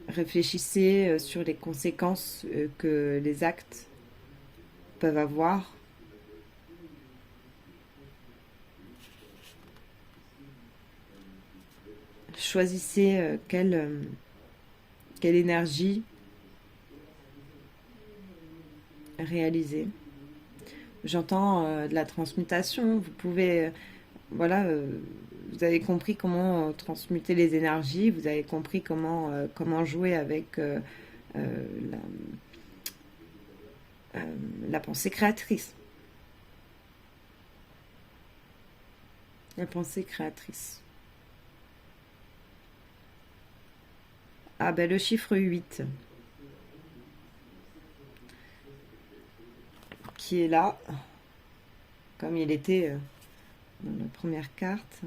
A: Réfléchissez sur les conséquences que les actes peuvent avoir. Choisissez quelle énergie réaliser. J'entends de la transmutation. Vous pouvez, voilà, vous avez compris comment transmuter les énergies. Vous avez compris comment jouer avec la pensée créatrice. la pensée créatrice. Ah ben le chiffre 8 qui est là, comme il était dans la première carte.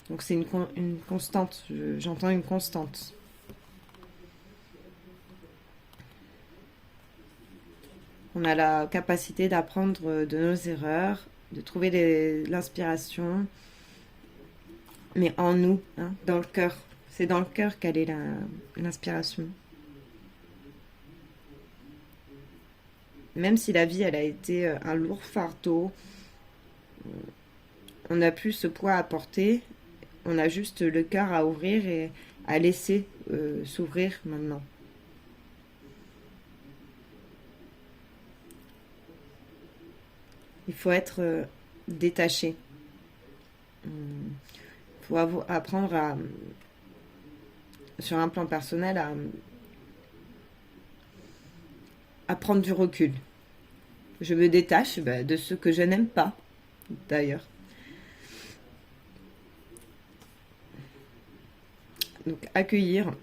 A: Donc c'est une constante, j'entends une constante. On a la capacité d'apprendre de nos erreurs, de trouver l'inspiration, mais en nous, hein, dans le cœur. C'est dans le cœur qu'elle est l'inspiration. Même si la vie, elle a été un lourd fardeau, on n'a plus ce poids à porter, on a juste le cœur à ouvrir et à laisser s'ouvrir maintenant. Il faut être détaché. Il faut apprendre sur un plan personnel à prendre du recul. Je me détache de ce que je n'aime pas, d'ailleurs. Donc accueillir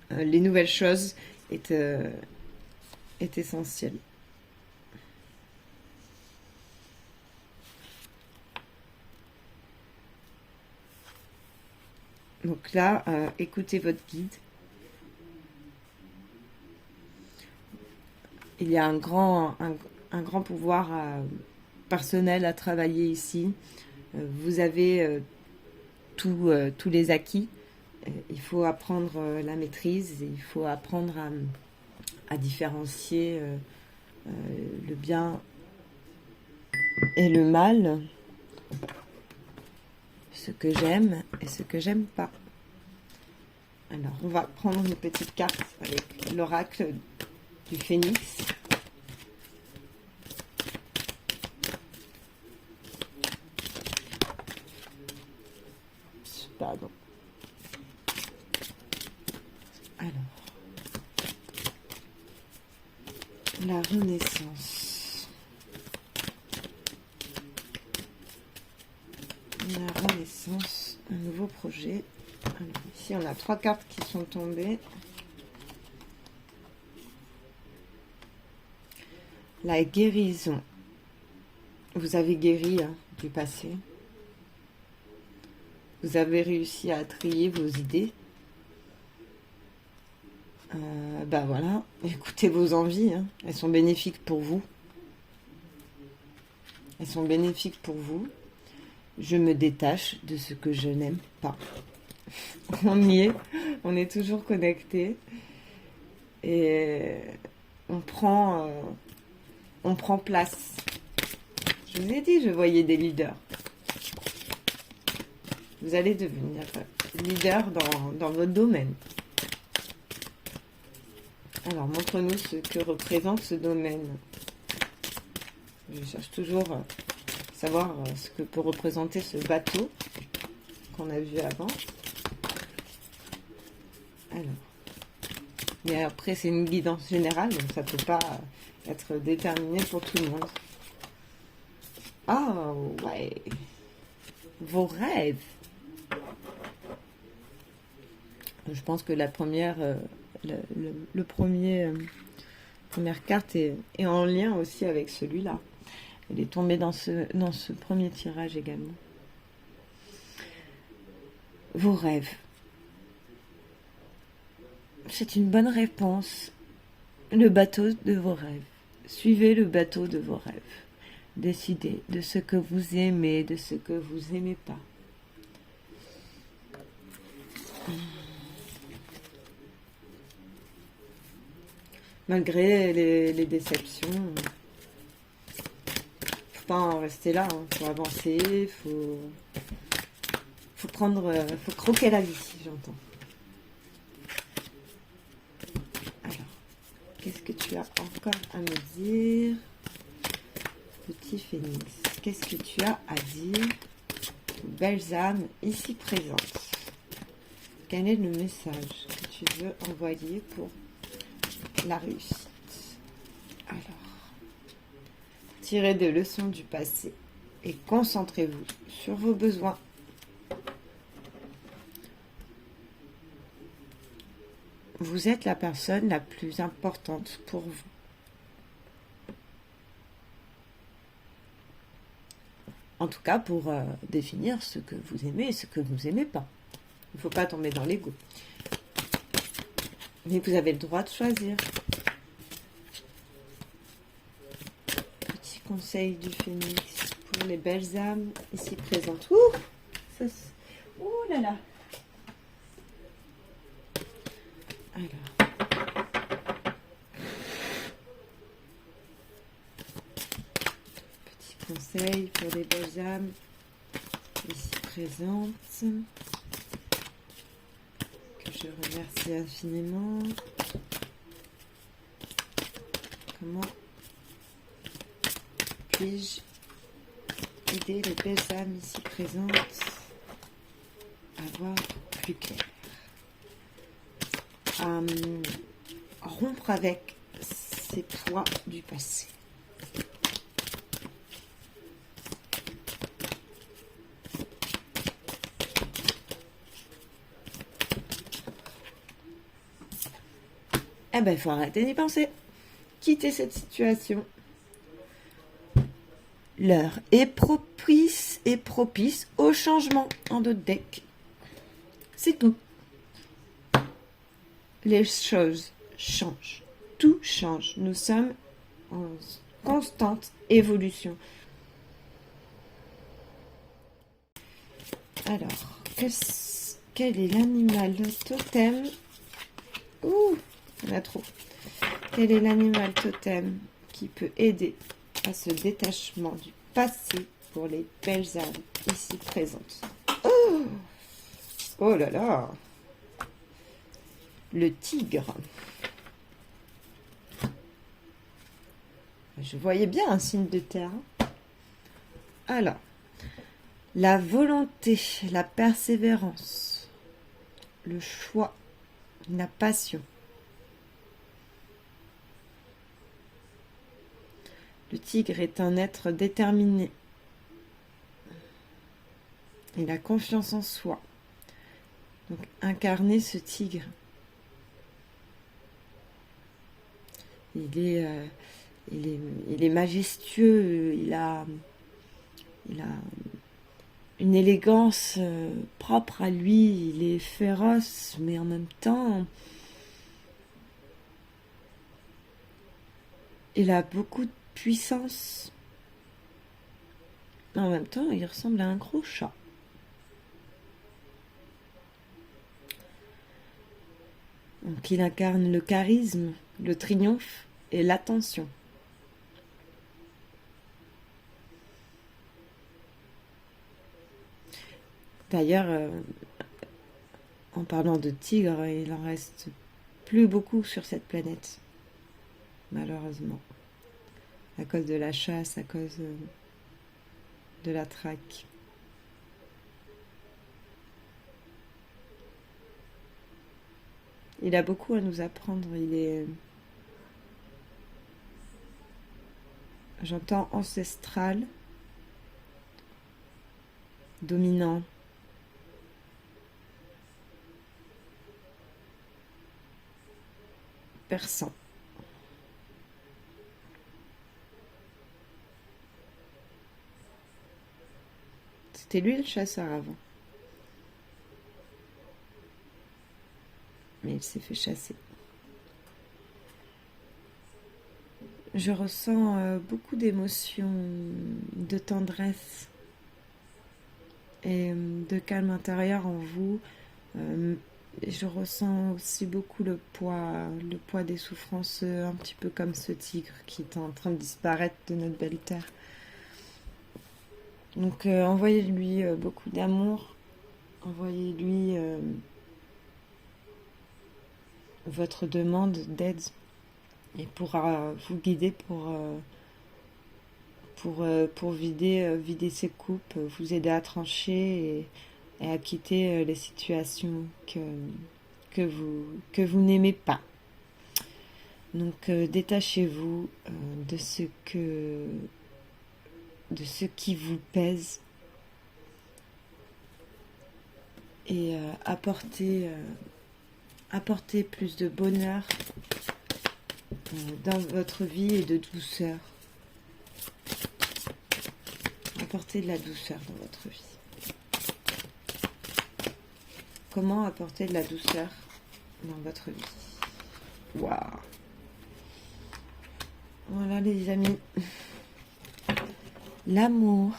A: les nouvelles choses est essentiel. Donc là, écoutez votre guide. Il y a un grand pouvoir personnel à travailler ici. Vous avez tous les acquis. Il faut apprendre la maîtrise. Il faut apprendre à différencier le bien et le mal. Ce que j'aime et ce que j'aime pas. Alors, on va prendre une petite carte avec l'oracle du phénix. Pardon. Alors, la renaissance. La renaissance, un nouveau projet. Alors, ici, on a 3 cartes qui sont tombées. La guérison. Vous avez guéri du passé. Vous avez réussi à trier vos idées. Ben voilà, écoutez vos envies. Elles sont bénéfiques pour vous. Elles sont bénéfiques pour vous. Je me détache de ce que je n'aime pas. On y est. On est toujours connecté. Et on prend place. Je vous ai dit, je voyais des leaders. Vous allez devenir leader dans votre domaine. Alors, montre-nous ce que représente ce domaine. Je cherche toujours à savoir ce que peut représenter ce bateau qu'on a vu avant. Alors, mais après, c'est une guidance générale, donc ça ne peut pas être déterminé pour tout le monde. Ah, ouais. Vos rêves. Je pense que la première, première carte est en lien aussi avec celui-là. Elle est tombée dans ce premier tirage également. Vos rêves. C'est une bonne réponse. Le bateau de vos rêves. Suivez le bateau de vos rêves. Décidez de ce que vous aimez, de ce que vous n'aimez pas. Malgré les déceptions, faut pas en rester là, faut avancer, faut croquer la vie, j'entends. Alors, qu'est-ce que tu as encore à me dire, petit phénix? Qu'est-ce que tu as à dire, belles âmes ici présentes? Quel est le message que tu veux envoyer pour la réussite? Alors, tirez des leçons du passé et concentrez-vous sur vos besoins. Vous êtes la personne la plus importante pour vous. En tout cas, pour définir ce que vous aimez et ce que vous n'aimez pas. Il ne faut pas tomber dans l'ego. Mais vous avez le droit de choisir. Petit conseil du phénix pour les belles âmes ici présentes. Ouh, ouh là là. Alors. Petit conseil pour les belles âmes ici présentes. Que je remercie infiniment. Comment puis-je aider les belles âmes ici présentes à voir plus clair, à rompre avec ces poids du passé? Eh ben, il faut arrêter d'y penser. Quitter cette situation. L'heure est propice au changement en d'autres decks. C'est tout. Les choses changent. Tout change. Nous sommes en constante évolution. Alors, quel est l'animal totem? Ouh, il y en a trop. Quel est l'animal totem qui peut aider à ce détachement du passé pour les belles âmes ici présentes? Oh, oh là là! Le tigre. Je voyais bien un signe de terre. Alors, la volonté, la persévérance, le choix, la passion. Le tigre est un être déterminé. Il a confiance en soi. Donc, incarner ce tigre. Il est majestueux. Il a une élégance propre à lui. Il est féroce, mais en même temps, il a beaucoup de puissance. En même temps, il ressemble à un gros chat. Donc, il incarne le charisme, le triomphe et l'attention. D'ailleurs, en parlant de tigre, il en reste plus beaucoup sur cette planète, malheureusement, à cause de la chasse, à cause de la traque. Il a beaucoup à nous apprendre. Il est, j'entends, ancestral, dominant, perçant. C'était lui le chasseur avant. Mais il s'est fait chasser. Je ressens beaucoup d'émotions, de tendresse et de calme intérieur en vous. Je ressens aussi beaucoup le poids des souffrances, un petit peu comme ce tigre qui est en train de disparaître de notre belle terre. Donc envoyez-lui beaucoup d'amour, envoyez-lui votre demande d'aide. Il pourra vous guider pour vider ses coupes, vous aider à trancher et à quitter les situations que vous n'aimez pas. Donc détachez-vous de ce que de ce qui vous pèse et apporter plus de bonheur dans votre vie et de douceur. Apporter de la douceur dans votre vie. Comment apporter de la douceur dans votre vie? Waouh! Voilà les amis. L'amour.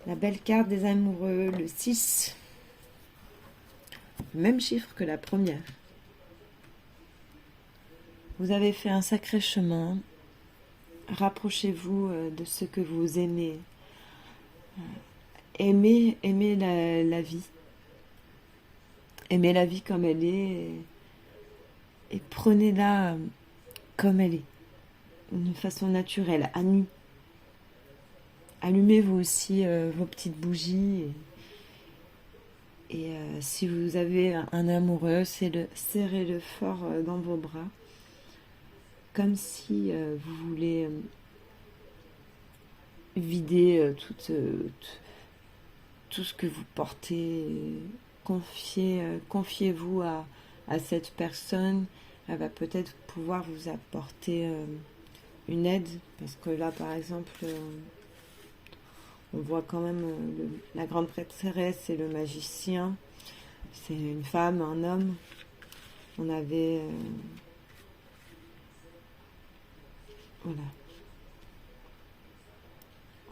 A: La belle carte des amoureux, le 6. Même chiffre que la première. Vous avez fait un sacré chemin. Rapprochez-vous de ce que vous aimez. Aimez la vie. Aimez la vie comme elle est et prenez-la comme elle est, d'une façon naturelle, à nu. Allumez vous aussi vos petites bougies et si vous avez un amoureux, serrez-le fort dans vos bras, comme si vous voulez vider tout ce que vous portez. Confiez-vous à cette personne. Elle va peut-être pouvoir vous apporter une aide, parce que là par exemple on voit quand même la grande prêtresse et le magicien. C'est une femme, un homme. On avait voilà,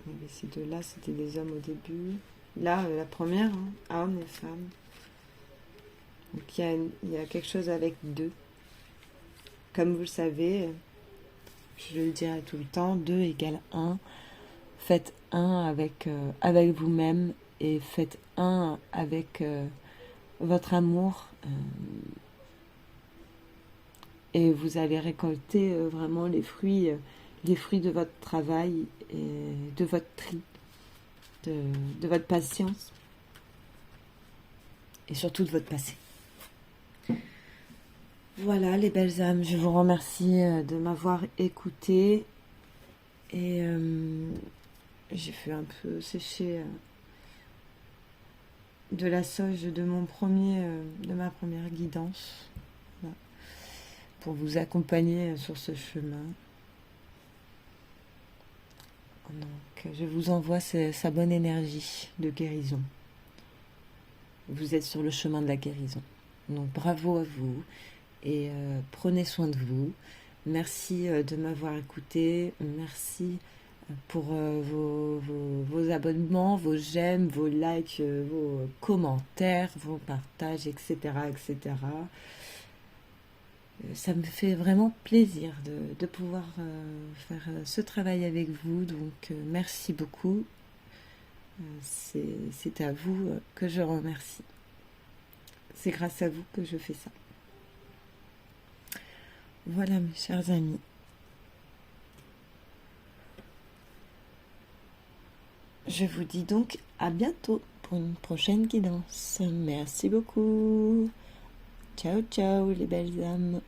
A: on avait ces deux-là, c'était des hommes au début. Là, la première, homme et femme. Donc il y a quelque chose avec deux. Comme vous le savez, je le dirai tout le temps, 2 égale 1. Faites 1 avec vous-même et faites 1 avec votre amour. Et vous allez récolter vraiment les fruits de votre travail et de votre tri, de votre patience et surtout de votre passé. Voilà les belles âmes, je vous remercie de m'avoir écouté et j'ai fait un peu sécher de la sauge de ma première guidance, voilà, pour vous accompagner sur ce chemin. Donc je vous envoie sa bonne énergie de guérison. Vous êtes sur le chemin de la guérison. Donc bravo à vous. Et prenez soin de vous. Merci de m'avoir écouté. Merci pour vos abonnements, vos j'aime, vos likes, vos commentaires, vos partages, etc. etc. Ça me fait vraiment plaisir de pouvoir faire ce travail avec vous. Donc merci beaucoup. C'est à vous que je remercie. C'est grâce à vous que je fais ça. Voilà mes chers amis. Je vous dis donc à bientôt pour une prochaine guidance. Merci beaucoup. Ciao ciao les belles âmes.